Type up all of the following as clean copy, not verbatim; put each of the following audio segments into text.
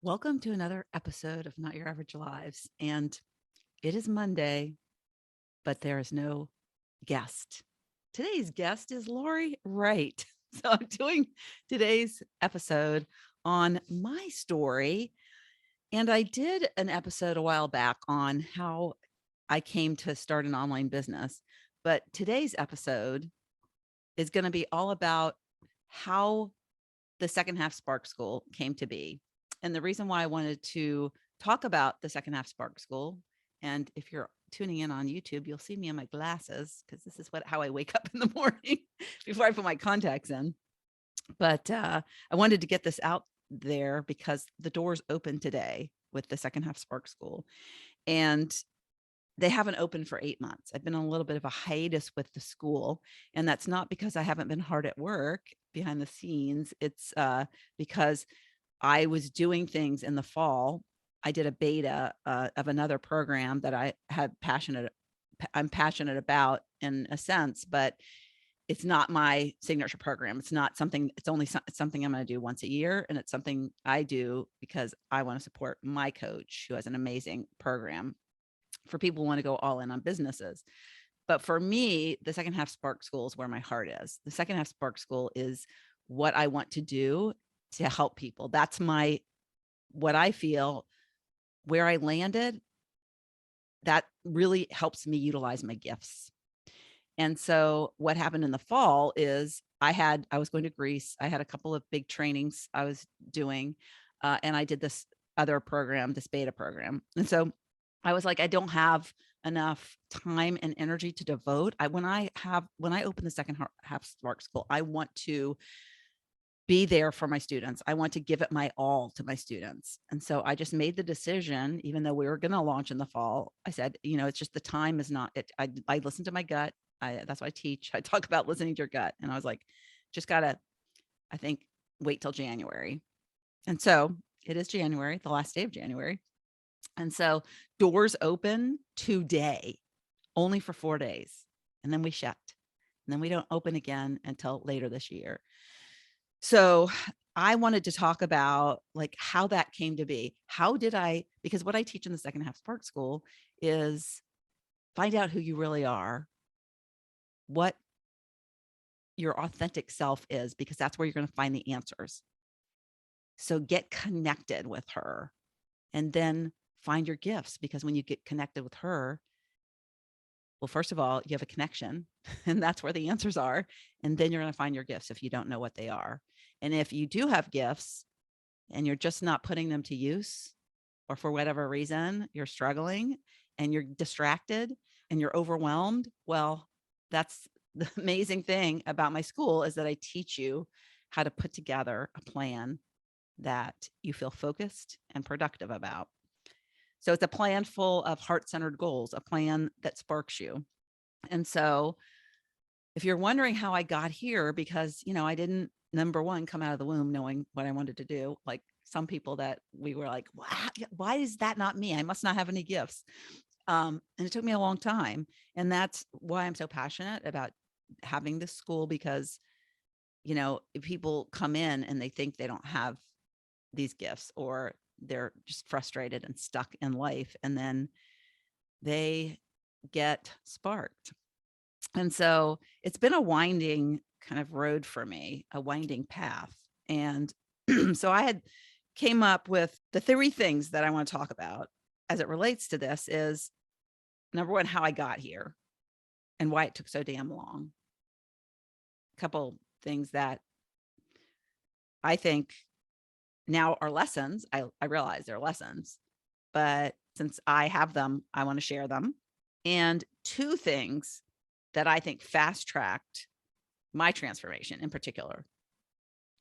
Welcome to another episode of Not Your Average Lives. And it is Monday, but there is no guest. Today's guest is Lori Wright. So I'm doing today's episode on my story. And I did an episode a while back on how I came to start an online business. But today's episode is going to be all about how the Second Half S.P.A.R.K School came to be. And the reason why I wanted to talk about the Second Half S.P.A.R.K School, and if you're tuning in on YouTube, you'll see me in my glasses because this is how I wake up in the morning before I put my contacts in. But I wanted to get this out there because the doors open today with the Second Half S.P.A.R.K School, and they haven't opened for 8 months. I've been on a little bit of a hiatus with the school, and that's not because I haven't been hard at work behind the scenes. It's because I was doing things in the fall. I did a beta of another program that I'm passionate about in a sense, but it's not my signature program. It's not something, it's something I'm going to do once a year. And it's something I do because I want to support my coach who has an amazing program for people who want to go all in on businesses. But for me, the Second Half S.P.A.R.K School is where my heart is. The Second Half S.P.A.R.K School is what I want to do to help people. That's what I feel where I landed. That really helps me utilize my gifts. And so what happened in the fall is I was going to Greece. I had a couple of big trainings I was doing, and I did this other program, this beta program. And so I was like, I don't have enough time and energy to devote. When I open the Second Half S.P.A.R.K School, I want to be there for my students. I want to give it my all to my students. And so I just made the decision, even though we were going to launch in the fall, I said, it's just the time is not it. I listened to my gut. That's what I teach. I talk about listening to your gut. And I was like, just gotta, I think, wait till January. And so it is January, the last day of January. And so doors open today, only for 4 days. And then we shut. And then we don't open again until later this year. So I wanted to talk about like how that came to be. Because what I teach in the Second Half S.P.A.R.K School is find out who you really are, what your authentic self is, because that's where you're going to find the answers. So get connected with her and then find your gifts, because when you get connected with her, well, first of all, you have a connection and that's where the answers are. And then you're going to find your gifts if you don't know what they are. And if you do have gifts and you're just not putting them to use, or for whatever reason, you're struggling and you're distracted and you're overwhelmed, well, that's the amazing thing about my school, is that I teach you how to put together a plan that you feel focused and productive about. So it's a plan full of heart-centered goals, a plan that sparks you. And so if you're wondering how I got here, because, I didn't, number one, come out of the womb knowing what I wanted to do. Like some people that we were like, why is that not me? I must not have any gifts. And it took me a long time. And that's why I'm so passionate about having this school, because, if people come in and they think they don't have these gifts, or they're just frustrated and stuck in life, and then they get sparked. And so it's been a winding kind of road for me, a winding path. And so I had came up with the 3 things that I want to talk about as it relates to this is, number one, how I got here and why it took so damn long. A couple things that I think now are lessons. I realize they're lessons, but since I have them, I want to share them. And 2 things that I think fast tracked my transformation in particular.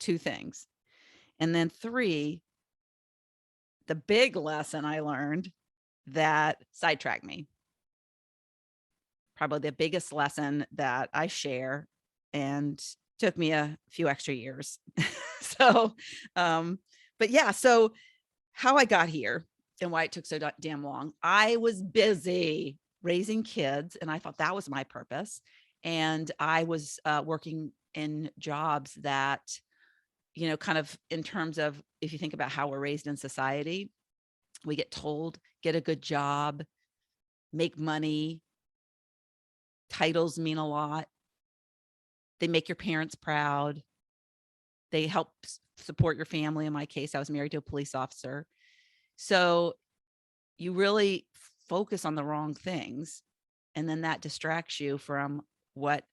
2 things. And then 3, the big lesson I learned that sidetracked me. Probably the biggest lesson that I share, and took me a few extra years. So, but yeah, so how I got here and why it took so damn long. I was busy raising kids and I thought that was my purpose. And I was working in jobs that, kind of in terms of, if you think about how we're raised in society, we get told, get a good job, make money, titles mean a lot. They make your parents proud. They help support your family. In my case, I was married to a police officer. So you really focus on the wrong things, and then that distracts you from what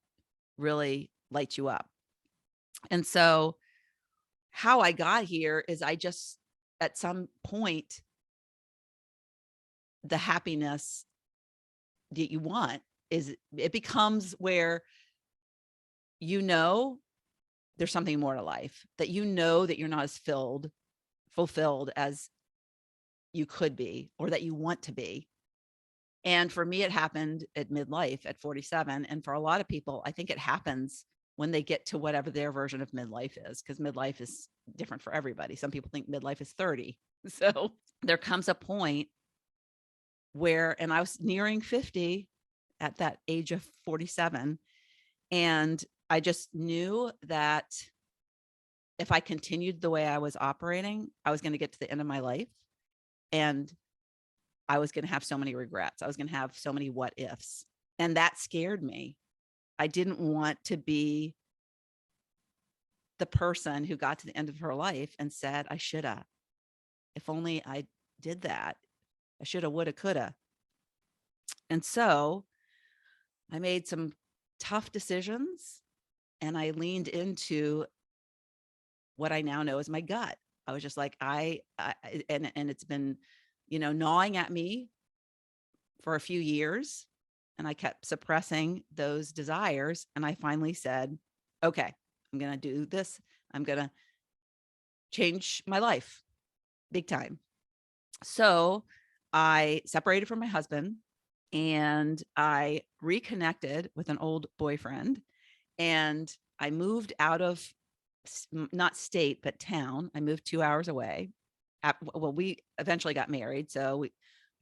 really lights you up. And so how I got here is I just, at some point, the happiness that you want is, it becomes where, there's something more to life, that that you're not as fulfilled as you could be, or that you want to be. And for me, it happened at midlife at 47. And for a lot of people, I think it happens when they get to whatever their version of midlife is, because midlife is different for everybody. Some people think midlife is 30. So there comes a point where, and I was nearing 50 at that age of 47. And I just knew that if I continued the way I was operating, I was going to get to the end of my life, and I was going to have so many regrets. I was going to have so many what ifs. And that scared me. I didn't want to be the person who got to the end of her life and said, I shoulda, if only I did that. I shoulda, woulda, coulda. And so I made some tough decisions, and I leaned into what I now know as my gut. I was just like, and it's been, gnawing at me for a few years, and I kept suppressing those desires. And I finally said, okay, I'm going to do this. I'm going to change my life big time. So I separated from my husband, and I reconnected with an old boyfriend, and I moved out of, not state, but town. I moved 2 hours away. We eventually got married. So we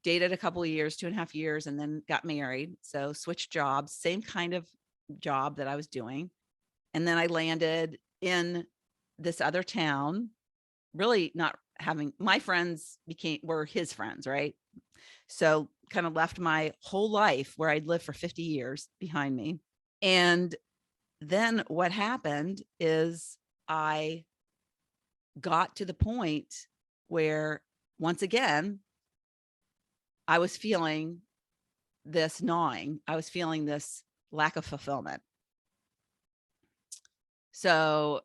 dated a couple of years, 2.5 years, and then got married. So switched jobs, same kind of job that I was doing. And then I landed in this other town, really not having, my friends were his friends, right? So kind of left my whole life where I'd lived for 50 years behind me. And then what happened is I got to the point where, once again, I was feeling this gnawing. I was feeling this lack of fulfillment. So,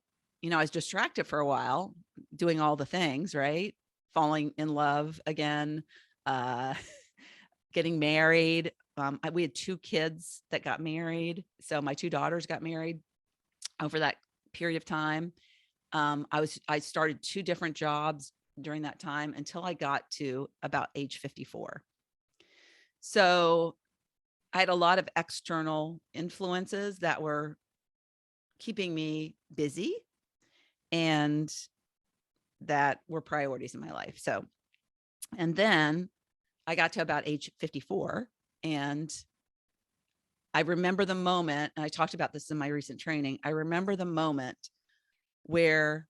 I was distracted for a while, doing all the things, right? Falling in love again, getting married. We had 2 kids that got married. So my 2 daughters got married over that period of time. I started 2 different jobs during that time until I got to about age 54. So I had a lot of external influences that were keeping me busy and that were priorities in my life. So, and then I got to about age 54, and I remember the moment, and I talked about this in my recent training. I remember the moment where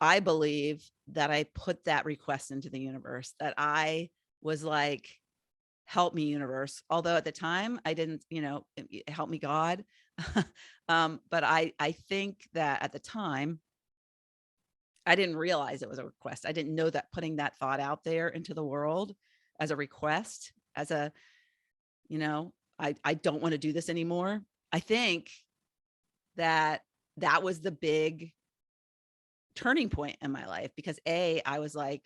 I believe that I put that request into the universe, that I was like, help me, universe. Although at the time I didn't, help me, God. But I think that at the time I didn't realize it was a request. I didn't know that putting that thought out there into the world as a request, as a, I don't want to do this anymore. I think that was the big turning point in my life, because I was like,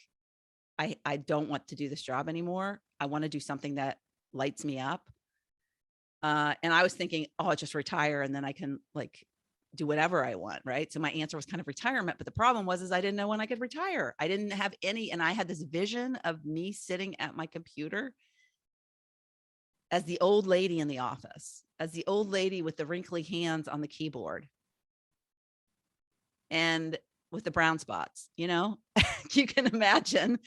I don't want to do this job anymore. I want to do something that lights me up. And I was thinking, oh, I'll just retire and then I can do whatever I want. Right. So my answer was kind of retirement. But the problem was I didn't know when I could retire. I didn't have any. And I had this vision of me sitting at my computer as the old lady in the office, as the old lady with the wrinkly hands on the keyboard and with the brown spots, you can imagine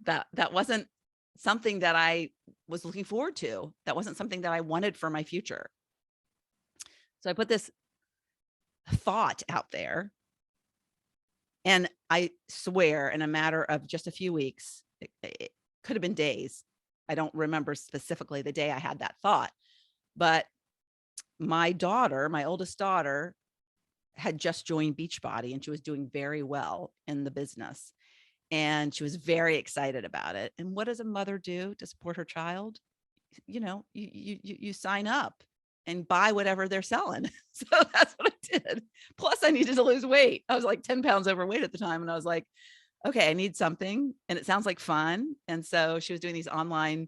that wasn't something that I was looking forward to. That wasn't something that I wanted for my future. So I put this thought out there, And I swear, in a matter of just a few weeks, it could have been days. I don't remember specifically the day I had that thought, but my daughter, my oldest daughter, had just joined Beachbody and she was doing very well in the business. And she was very excited about it. And what does a mother do to support her child? You sign up and buy whatever they're selling. So that's what I did. Plus, I needed to lose weight. I was like 10 pounds overweight at the time. And I was like, okay, I need something. And it sounds like fun. And so she was doing these online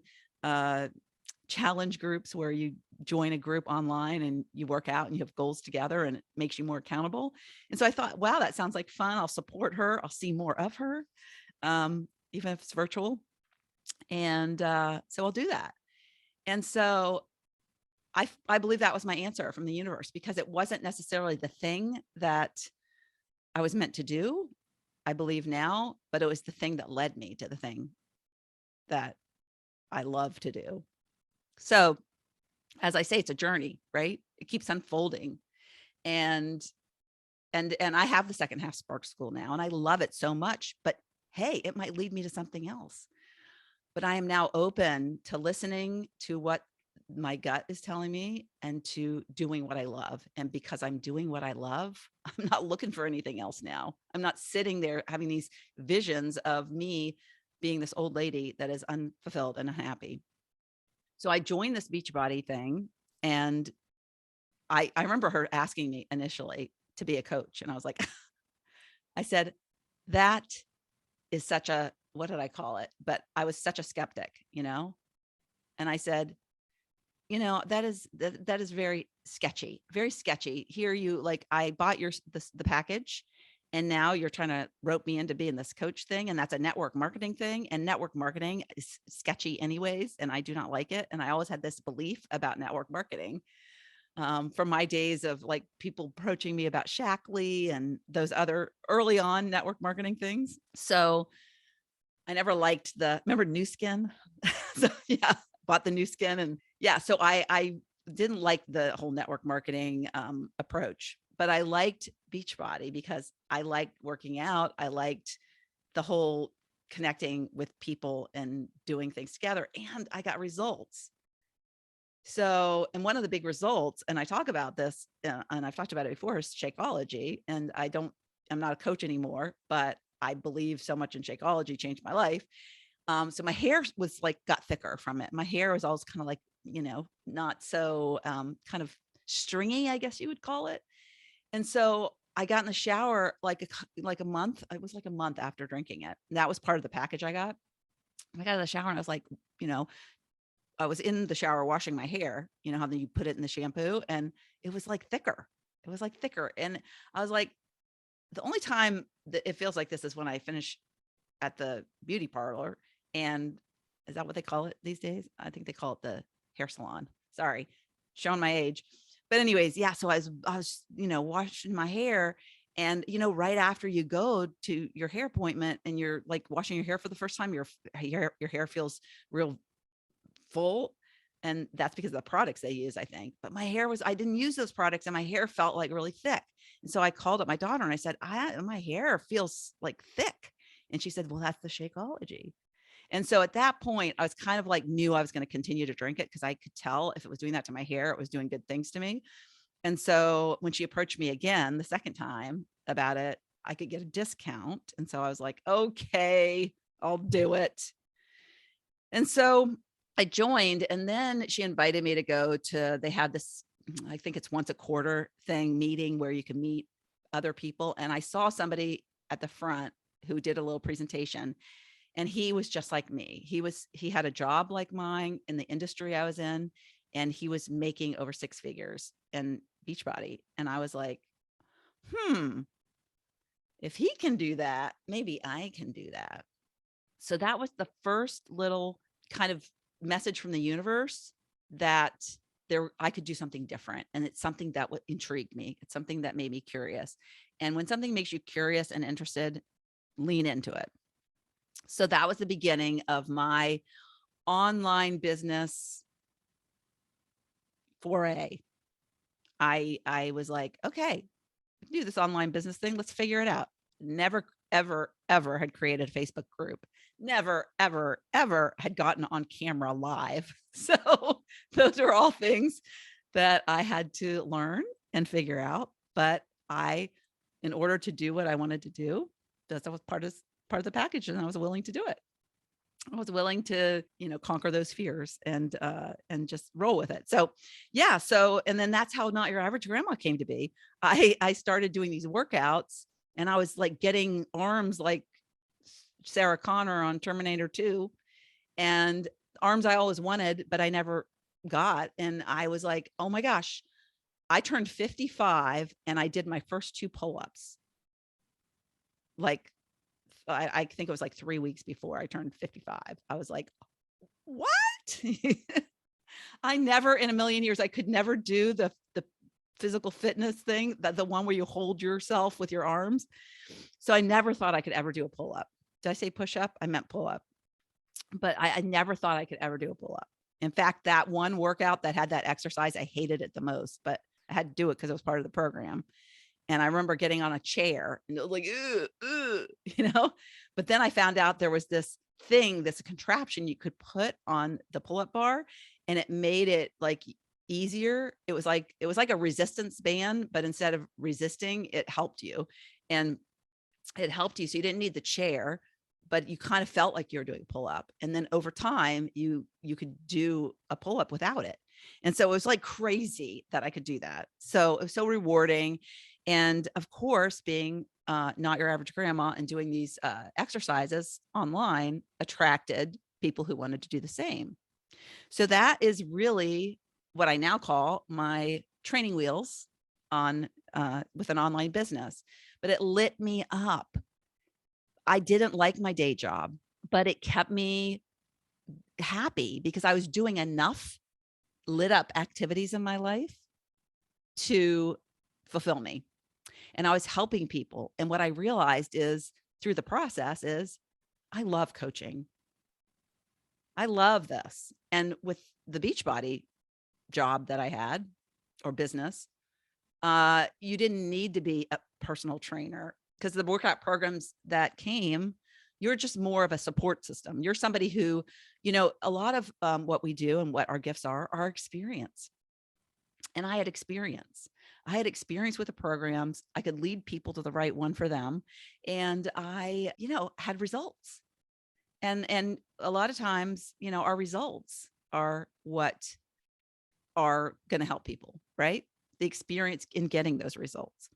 challenge groups where you join a group online and you work out and you have goals together and it makes you more accountable. And so I thought, wow, that sounds like fun. I'll support her. I'll see more of her, even if it's virtual. And so I'll do that. And so I believe that was my answer from the universe, because it wasn't necessarily the thing that I was meant to do, I believe now, but it was the thing that led me to the thing that I love to do. So as I say, it's a journey, right? It keeps unfolding. And I have the Second Half S.P.A.R.K school now, and I love it so much, but hey, it might lead me to something else. But I am now open to listening to what my gut is telling me and to doing what I love. And because I'm doing what I love, I'm not looking for anything else now. I'm not sitting there having these visions of me being this old lady that is unfulfilled and unhappy. So I joined this Beachbody thing, and I remember her asking me initially to be a coach. And I was like, I said, that is such a, what did I call it? But I was such a skeptic, and I said, that is very sketchy, very sketchy. Here I bought the package, and now you're trying to rope me into being this coach thing. And that's a network marketing thing. And network marketing is sketchy anyways. And I do not like it. And I always had this belief about network marketing from my days of like people approaching me about Shackley and those other early on network marketing things. So I never liked remember New Skin? So yeah, bought the New Skin. And yeah, so I didn't like the whole network marketing approach, but I liked Beachbody because I liked working out. I liked the whole connecting with people and doing things together, and I got results. So, and one of the big results, and I talk about this, and I've talked about it before, is Shakeology. And I'm not a coach anymore, but I believe so much in Shakeology, changed my life. So my hair was got thicker from it. My hair was always kind of like, not so kind of stringy, I guess you would call it. And so I got in the shower like a month. It was like a month after drinking it. And that was part of the package I got. I got out of the shower and I was like, I was in the shower washing my hair, how then you put it in the shampoo, and it was like thicker. It was like thicker. And I was like, the only time that it feels like this is when I finish at the beauty parlor. And is that what they call it these days? I think they call it the hair salon. Sorry, showing my age. But anyways, yeah. So I was, washing my hair, and, right after you go to your hair appointment and you're like washing your hair for the first time, your hair feels real full. And that's because of the products they use, I think. But I didn't use those products, and my hair felt like really thick. And so I called up my daughter and I said, my hair feels like thick. And she said, well, that's the Shakeology. And so at that point, I was kind of like, knew I was going to continue to drink it, because I could tell if it was doing that to my hair, it was doing good things to me. And so when she approached me again, the second time about it, I could get a discount. And so I was like, okay, I'll do it. And so I joined, and then she invited me to go to, they had this, I think it's once a quarter meeting where you can meet other people. And I saw somebody at the front who did a little presentation, and he was just like me. He had a job like mine in the industry I was in, and he was making over 6 figures in Beachbody. And I was like, if he can do that, maybe I can do that. So that was the first little kind of message from the universe that I could do something different. And it's something that would intrigue me. It's something that made me curious. And when something makes you curious and interested, lean into it. So that was the beginning of my online business foray. I was like, okay, do this online business thing. Let's figure it out. never, ever, ever had created a Facebook group, never, ever, ever had gotten on camera live. So those are all things that I had to learn and figure out. But in order to do what I wanted to do, that was part of the package, and I was willing to do it. I was willing to, conquer those fears and just roll with it. So, yeah. So, and then that's how Not Your Average Grandma came to be. I started doing these workouts, and I was like getting arms like Sarah Connor on Terminator 2, and arms I always wanted, but I never got. And I was like, oh my gosh, I turned 55 and I did my first 2 pull-ups. Like, I think it was like 3 weeks before I turned 55. I was like, what? I never in a million years, I could never do the physical fitness thing, the one where you hold yourself with your arms. So I never thought I could ever do a pull-up. Did I say push-up? I meant pull-up. But I never thought I could ever do a pull-up. In fact, that one workout that had that exercise, I hated it the most, but I had to do it because it was part of the program. And I remember getting on a chair and it was like, but then I found out there was this contraption you could put on the pull-up bar, and it made it like easier. It was like a resistance band, but instead of resisting, it helped you. And it helped you. So you didn't need the chair, but you kind of felt like you were doing pull-up. And then over time, you could do a pull-up without it. And so it was like crazy that I could do that. So it was so rewarding. And of course, being Not Your Average Grandma and doing these exercises online attracted people who wanted to do the same. So that is really what I now call my training wheels on with an online business. But it lit me up. I didn't like my day job, but it kept me happy because I was doing enough lit up activities in my life to fulfill me. And I was helping people. And what I realized is through the process is I love coaching. I love this. And with the Beachbody job that I had or business, you didn't need to be a personal trainer because the workout programs that came, you're just more of a support system. You're somebody who, a lot of what we do and what our gifts are experience. And I had experience. I had experience with the programs. I could lead people to the right one for them. And I, had results. And a lot of times, our results are what are going to help people, right? The experience in getting those results.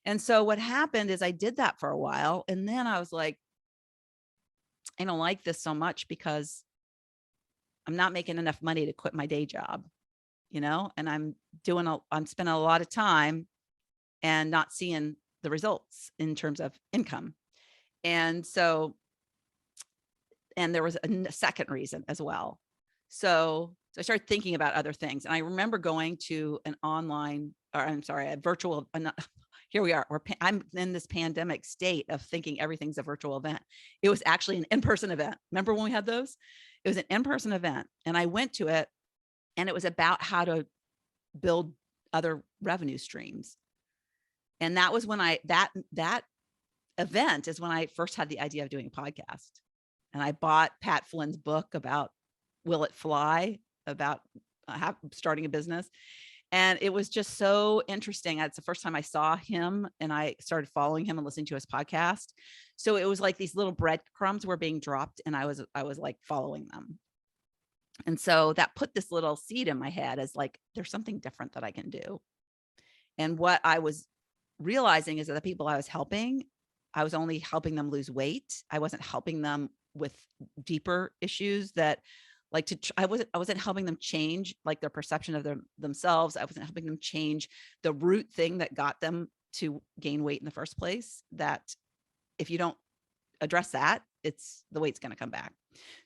And so what happened is I did that for a while. And then I was like, I don't like this so much because I'm not making enough money to quit my day job, and I'm spending a lot of time and not seeing the results in terms of income. And so, and there was a second reason as well. So I started thinking about other things. And I remember going to a virtual, here we are. I'm in this pandemic state of thinking everything's a virtual event. It was actually an in-person event. Remember when we had those? It was an in-person event. And I went to it, and it was about how to build other revenue streams. And that was when that event is when I first had the idea of doing a podcast. And I bought Pat Flynn's book about Will It Fly, about starting a business. And it was just so interesting. It's the first time I saw him, and I started following him and listening to his podcast. So it was like these little breadcrumbs were being dropped, and I was like following them. And so that put this little seed in my head as like, there's something different that I can do. And what I was realizing is that the people I was helping, I was only helping them lose weight. I wasn't helping them with deeper issues that I wasn't helping them change like their perception of themselves. I wasn't helping them change the root thing that got them to gain weight in the first place. That if you don't address that, the weight's going to come back.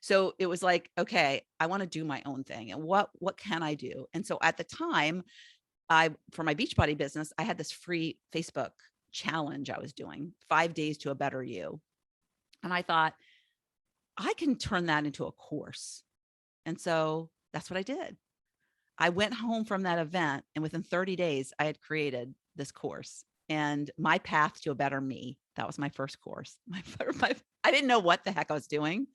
So it was like, okay, I want to do my own thing. And what can I do? And so at the time, for my Beachbody business, I had this free Facebook challenge I was doing, 5 days to a better you. And I thought, I can turn that into a course. And so that's what I did. I went home from that event, and within 30 days, I had created this course and my path to a better me. That was my first course. I didn't know what the heck I was doing.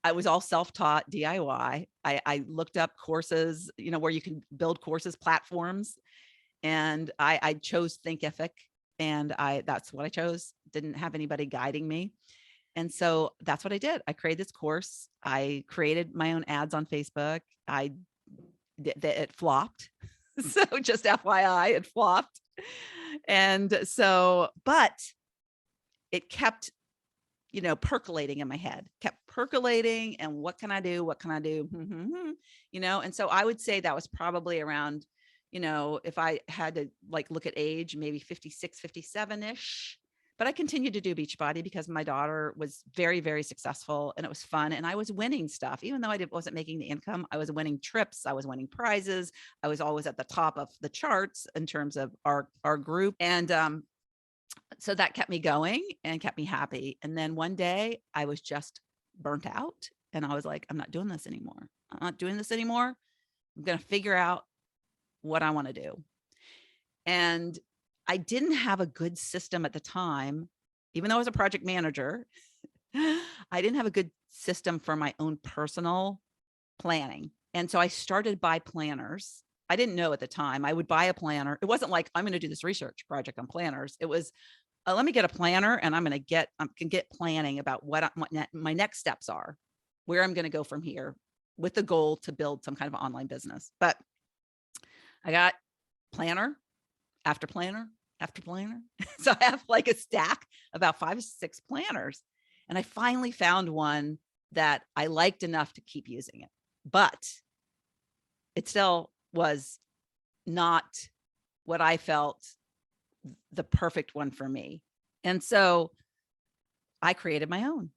I was all self-taught DIY. I looked up courses, where you can build courses, platforms, and I chose Thinkific, and that's what I chose. Didn't have anybody guiding me. And so that's what I did. I created this course. I created my own ads on Facebook. It flopped. So just FYI, it flopped. And so, but it kept, percolating in my head, kept percolating. And what can I do? What can I do? And so I would say that was probably around, if I had to look at age, maybe 56, 57-ish. But I continued to do Beachbody because my daughter was very, very successful and it was fun. And I was winning stuff, even though I wasn't making the income. I was winning trips. I was winning prizes. I was always at the top of the charts in terms of our group. And so that kept me going and kept me happy. And then one day I was just burnt out and I was like, I'm not doing this anymore. I'm not doing this anymore. I'm going to figure out what I want to do. And I didn't have a good system at the time, even though I was a project manager. I didn't have a good system for my own personal planning. And so I started by planners. I didn't know at the time. I would buy a planner. It wasn't like I'm going to do this research project on planners. It was, let me get a planner and I can get planning about what my next steps are, where I'm going to go from here with the goal to build some kind of online business. But I got planner after planner after planner. So I have a stack, about 5 or 6 planners. And I finally found one that I liked enough to keep using it, but it still was not what I felt the perfect one for me. And so I created my own.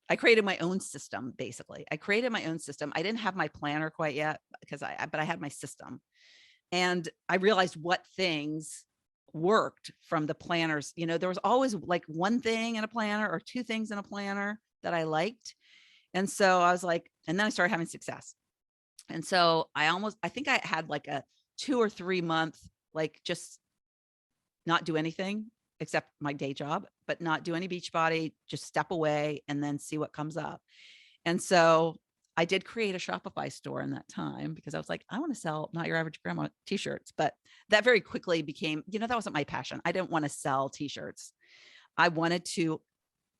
I created my own system, basically. I created my own system. I didn't have my planner quite yet but I had my system. And I realized what things worked from the planners. There was always one thing in a planner or 2 things in a planner that I liked. And so I was like, and then I started having success. And so I think I had a 2 or 3 month, just not do anything except my day job, but not do any Beachbody, just step away and then see what comes up. And so I did create a Shopify store in that time because I was like, I want to sell Not Your Average Grandma t-shirts, but that very quickly became, that wasn't my passion. I didn't want to sell t-shirts. I wanted to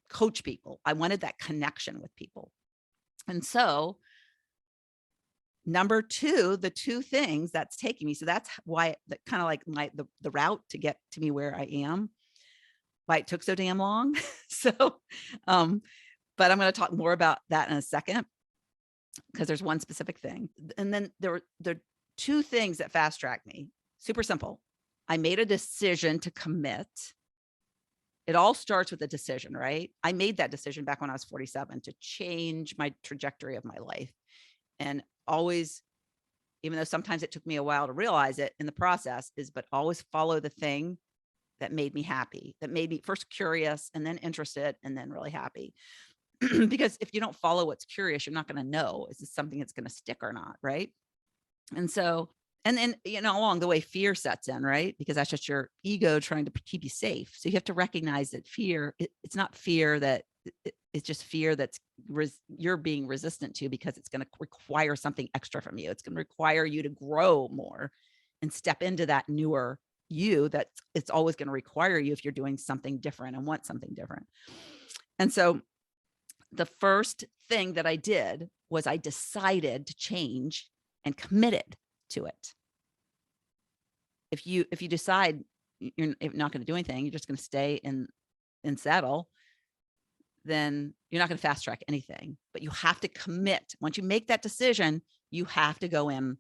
coach people. I wanted that connection with people. And so number 2, the 2 things that's taking me. So that's why that kind of the route to get to me where I am, why it took so damn long. So, but I'm going to talk more about that in a second because there's one specific thing. And then there are 2 things that fast tracked me. Super simple. I made a decision to commit. It all starts with a decision, right? I made that decision back when I was 47 to change my trajectory of my life. And always, even though sometimes it took me a while to realize it in the process, but always follow the thing that made me happy, that made me first curious and then interested and then really happy. Because if you don't follow what's curious, you're not going to know, is this something that's going to stick or not, right? And so, and then, along the way, fear sets in, right? Because that's just your ego trying to keep you safe. So you have to recognize that fear, it's not fear that, it's just fear that's you're being resistant to because it's going to require something extra from you. It's going to require you to grow more and step into that newer you that it's always going to require you if you're doing something different and want something different. And so the first thing that I did was I decided to change and committed to it. If you decide you're not going to do anything, you're just going to stay and settle, then you're not going to fast track anything. But you have to commit. Once you make that decision, you have to go in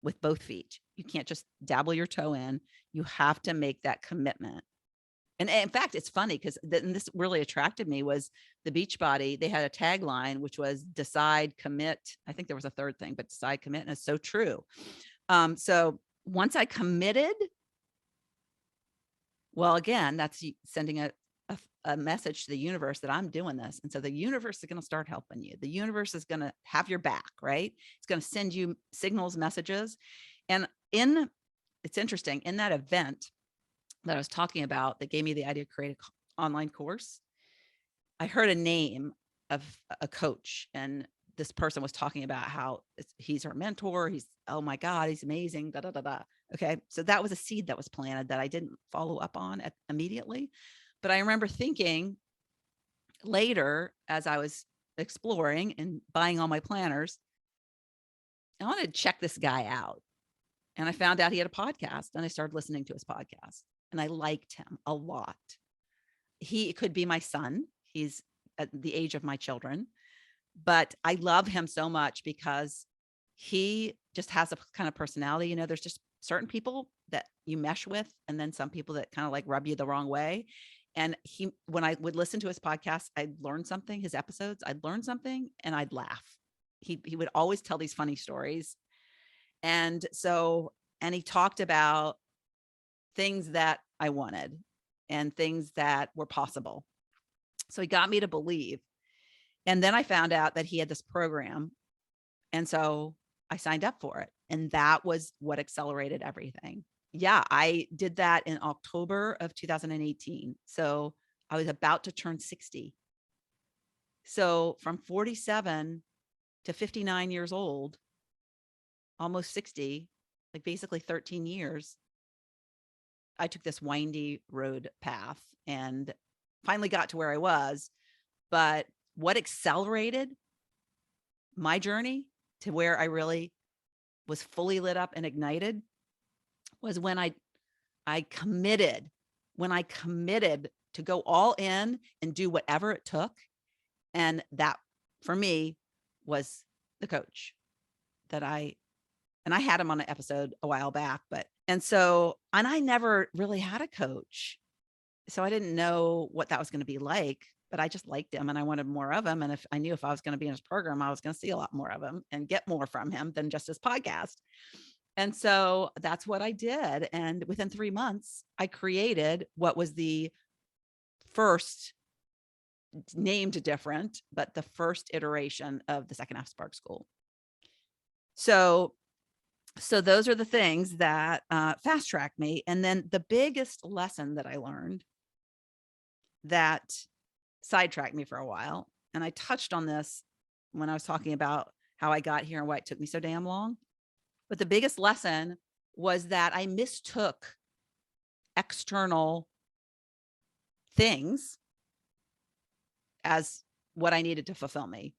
with both feet. You can't just dabble your toe in. You have to make that commitment. And in fact, it's funny because this really attracted me was the Beachbody. They had a tagline, which was decide, commit. I think there was a third thing, but decide, commit. And it's so true. So once I committed, well, again, that's sending a message to the universe that I'm doing this. And so the universe is going to start helping you. The universe is going to have your back, right? It's going to send you signals, messages. And it's interesting, in that event that I was talking about that gave me the idea to create online course, I heard a name of a coach, and this person was talking about how he's her mentor. He's, oh my God, he's amazing. Da, da, da, da. Okay. So that was a seed that was planted that I didn't follow up on immediately. But I remember thinking later, as I was exploring and buying all my planners, I wanted to check this guy out. And I found out he had a podcast, and I started listening to his podcast, and I liked him a lot. He could be my son. He's at the age of my children, but I love him so much because he just has a kind of personality. There's just certain people that you mesh with, and then some people that kind of like rub you the wrong way. And when I would listen to his podcast, I'd learn something, his episodes, I'd learn something and I'd laugh. He would always tell these funny stories. And he talked about things that I wanted and things that were possible. So he got me to believe. And then I found out that he had this program. And so I signed up for it. And that was what accelerated everything. Yeah, I did that in October of 2018. So I was about to turn 60. So from 47 to 59 years old, almost 60, like basically 13 years, I took this windy road path and finally got to where I was. But what accelerated my journey to where I really was fully lit up and ignited was when I committed, to go all in and do whatever it took. And that for me was the coach that I had him on an episode a while back, and I never really had a coach. So I didn't know what that was going to be like, but I just liked him and I wanted more of him. And if I knew if I was going to be in his program, I was going to see a lot more of him and get more from him than just his podcast. And so that's what I did. And within 3 months, I created what was the first, named different, but the first iteration of the Second Half S.P.A.R.K school. So those are the things that fast tracked me. And then the biggest lesson that I learned that sidetracked me for a while, and I touched on this when I was talking about how I got here and why it took me so damn long. But the biggest lesson was that I mistook external things as what I needed to fulfill me.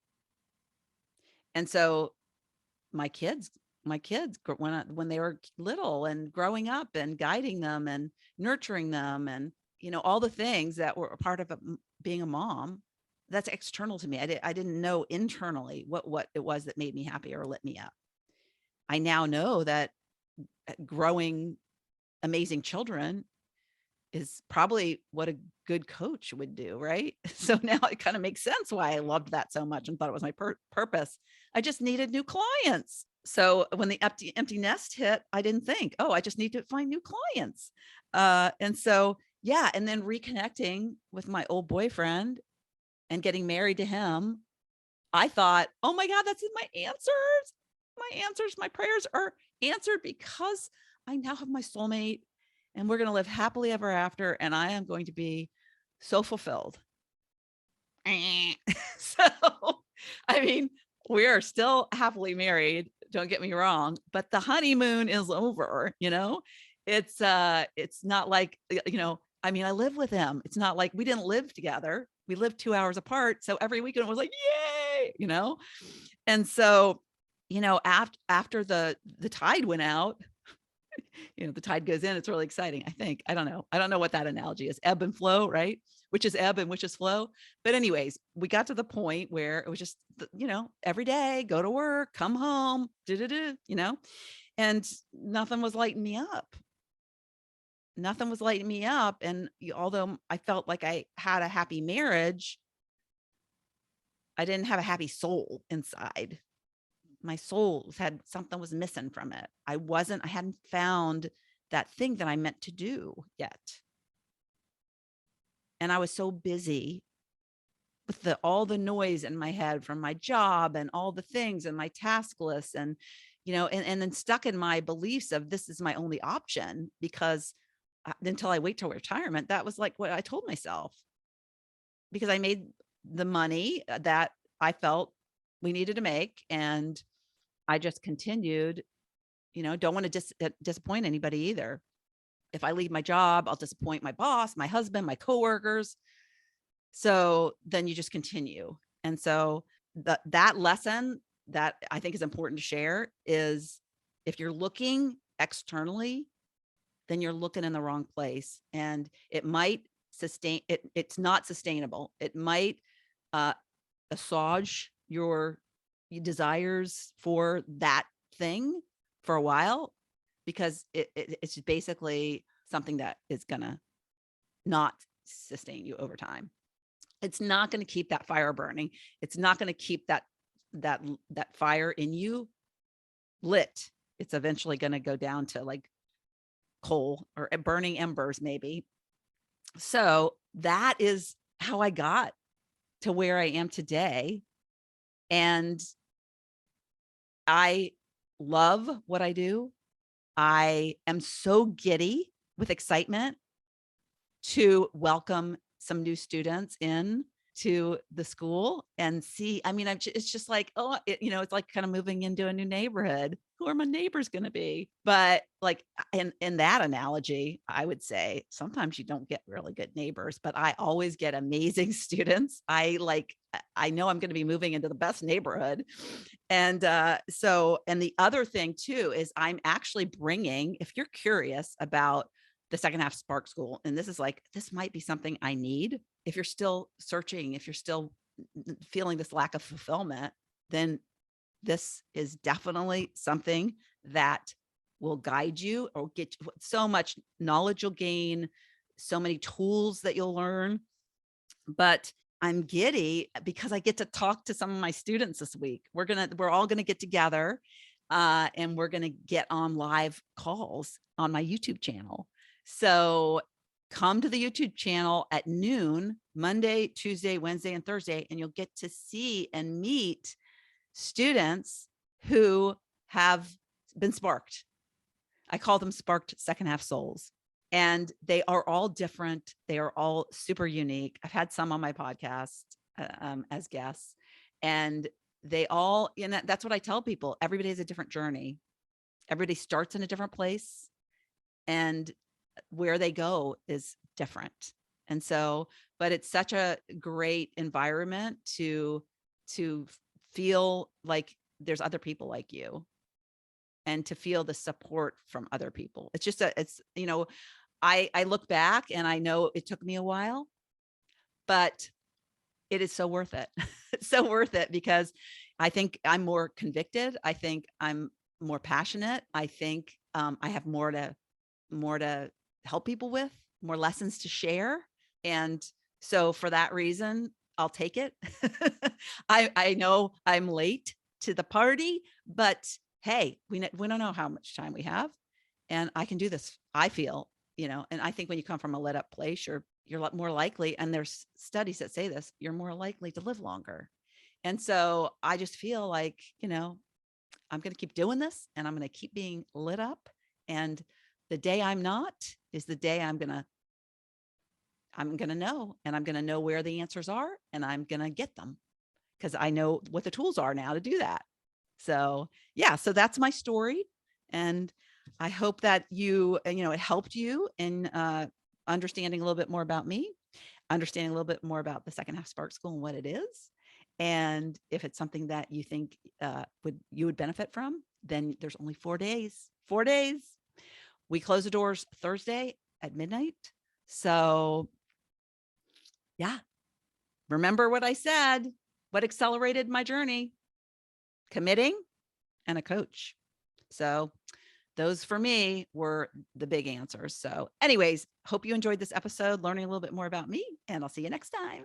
And so my kids, when they were little and growing up and guiding them and nurturing them and, all the things that were a part of being a mom, that's external to me. I didn't know internally what it was that made me happy or lit me up. I now know that growing amazing children is probably what a good coach would do, right? So now it kind of makes sense why I loved that so much and thought it was my purpose. I just needed new clients. So when the empty nest hit, I didn't think, oh, I just need to find new clients. And then reconnecting with my old boyfriend and getting married to him, I thought, oh my God, that's my answers. My prayers are answered because I now have my soulmate and we're going to live happily ever after. And I am going to be so fulfilled. So, I mean, we are still happily married. Don't get me wrong, but the honeymoon is over. It's not like, I live with him. It's not like we didn't live together. We lived 2 hours apart. So every weekend was like, yay, And so, after the tide went out, the tide goes in, it's really exciting. I think, I don't know what that analogy is. Ebb and flow, right? Which is ebb and which is flow. But anyways, we got to the point where it was just, every day, go to work, come home, and nothing was lighting me up. And although I felt like I had a happy marriage, I didn't have a happy soul inside. My soul something was missing from it. I hadn't found that thing that I meant to do yet. And I was so busy with all the noise in my head from my job and all the things and my task list and, and then stuck in my beliefs of this is my only option because until I wait till retirement, that was like what I told myself. because I made the money that I felt we needed to make. And I just continued, don't want to disappoint anybody either. If I leave my job, I'll disappoint my boss, my husband, my coworkers. So then you just continue. And so that lesson that I think is important to share is, if you're looking externally, then you're looking in the wrong place, and it might sustain it. It's not sustainable. It might assuage your desires for that thing for a while, because it's basically something that is going to not sustain you over time. It's not going to keep that fire burning. It's not going to keep that fire in you lit. It's eventually going to go down to like coal or burning embers, maybe. So that is how I got to where I am today. And I love what I do. I am so giddy with excitement to welcome some new students in to the school and see. I mean, it's just like, it's like kind of moving into a new neighborhood. Who are my neighbors going to be? But like in that analogy, I would say sometimes you don't get really good neighbors, but I always get amazing students. I know I'm going to be moving into the best neighborhood. And and the other thing too, is I'm actually bringing, if you're curious about the Second Half S.P.A.R.K school, and this might be something I need. If you're still searching, if you're still feeling this lack of fulfillment, then this is definitely something that will guide you, or get so much knowledge you'll gain, so many tools that you'll learn. But I'm giddy because I get to talk to some of my students this week. We're all going to get together and we're going to get on live calls on my YouTube channel. So come to the YouTube channel at noon, Monday, Tuesday, Wednesday, and Thursday, and you'll get to see and meet students who have been sparked. I call them sparked second half souls. And they are all different. They are all super unique. I've had some on my podcast as guests, and they all, that's what I tell people. Everybody has a different journey. Everybody starts in a different place, and where they go is different. And so, but it's such a great environment to feel like there's other people like you, and to feel the support from other people. It's just I look back and I know it took me a while, but it is so worth it. It's so worth it, because I think I'm more convicted. I think I'm more passionate. I think I have more to help people with, more lessons to share. And so for that reason, I'll take it. I know I'm late to the party, but hey, we don't know how much time we have, and I can do this. I feel, and I think when you come from a lit up place, you're a lot more likely, and there's studies that say this, you're more likely to live longer. And so I just feel like, I'm going to keep doing this, and I'm going to keep being lit up. And the day I'm not is the day I'm going to know, and I'm going to know where the answers are, and I'm going to get them, because I know what the tools are now to do that. So yeah, so that's my story. And I hope that it helped you in understanding a little bit more about me, understanding a little bit more about the Second Half S.P.A.R.K school and what it is. And if it's something that you think you would benefit from, then there's only 4 days. 4 days. We close the doors Thursday at midnight. So yeah, remember what I said, what accelerated my journey: committing and a coach. So those for me were the big answers. So anyways, hope you enjoyed this episode, learning a little bit more about me, and I'll see you next time.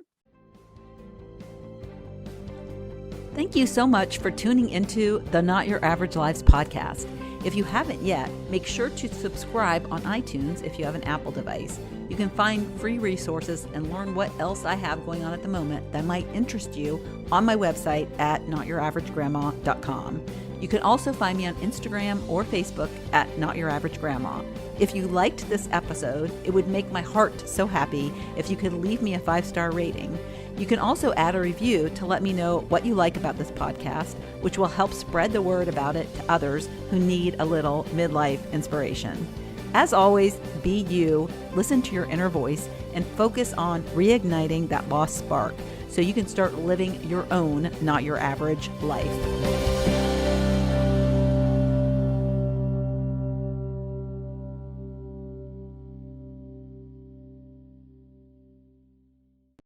Thank you so much for tuning into the Not Your Average Lives podcast. If you haven't yet, make sure to subscribe on iTunes if you have an Apple device. You can find free resources and learn what else I have going on at the moment that might interest you on my website at notyouraverage.grandma.com. You can also find me on Instagram or Facebook at Not Your Average Grandma. If you liked this episode, it would make my heart so happy if you could leave me a 5-star rating. You can also add a review to let me know what you like about this podcast, which will help spread the word about it to others who need a little midlife inspiration. As always, be you, listen to your inner voice, and focus on reigniting that lost spark so you can start living your own, not your average life.